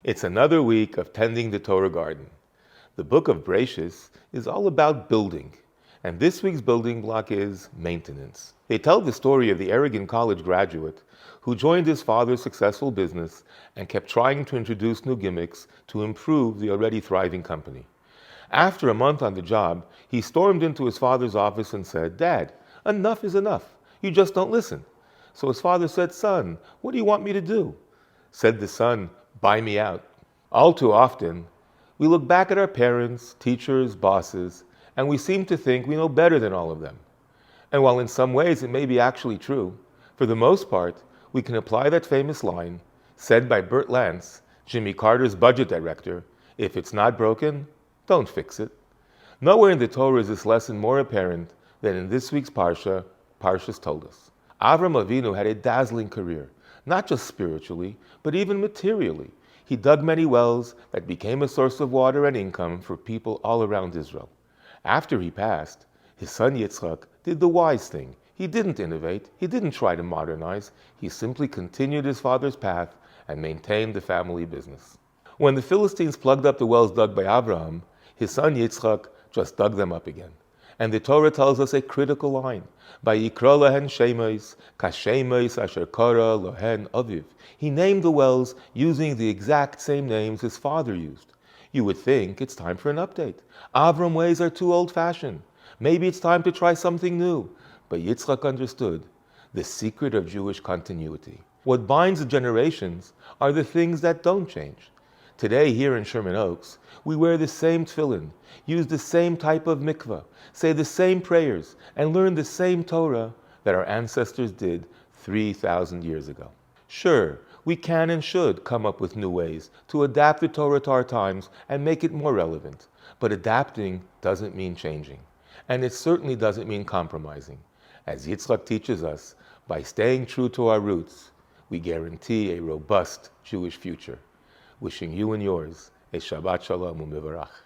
It's another week of tending the Torah garden. The book of Bereshis is all about building, and this week's building block is maintenance. They tell the story of the arrogant college graduate who joined his father's successful business and kept trying to introduce new gimmicks to improve the already thriving company. After a month on the job, he stormed into his father's office and said, "Dad, enough is enough. You just don't listen." So his father said, "Son, what do you want me to do?" Said the son, "Buy me out." All too often, we look back at our parents, teachers, bosses, and we seem to think we know better than all of them. And while in some ways it may be actually true, for the most part, we can apply that famous line, said by Burt Lance, Jimmy Carter's budget director, "If it's not broken, don't fix it." Nowhere in the Torah is this lesson more apparent than in this week's Parsha, Parshas Toldos. Avram Avinu had a dazzling career, not just spiritually, but even materially. He dug many wells that became a source of water and income for people all around Israel. After he passed, his son Yitzchak did the wise thing. He didn't innovate, he didn't try to modernize, he simply continued his father's path and maintained the family business. When the Philistines plugged up the wells dug by Abraham, his son Yitzchak just dug them up again. And the Torah tells us a critical line, "Vayikra lohen shemois, kashemois asher kara lohen aviv." He named the wells using the exact same names his father used. You would think it's time for an update. Avram ways are too old-fashioned. Maybe it's time to try something new. But Yitzchak understood the secret of Jewish continuity. What binds the generations are the things that don't change. Today, here in Sherman Oaks, we wear the same tefillin, use the same type of mikvah, say the same prayers, and learn the same Torah that our ancestors did 3,000 years ago. Sure, we can and should come up with new ways to adapt the Torah to our times and make it more relevant. But adapting doesn't mean changing. And it certainly doesn't mean compromising. As Yitzchak teaches us, by staying true to our roots, we guarantee a robust Jewish future. Wishing you and yours a Shabbat Shalom u'Mevarach.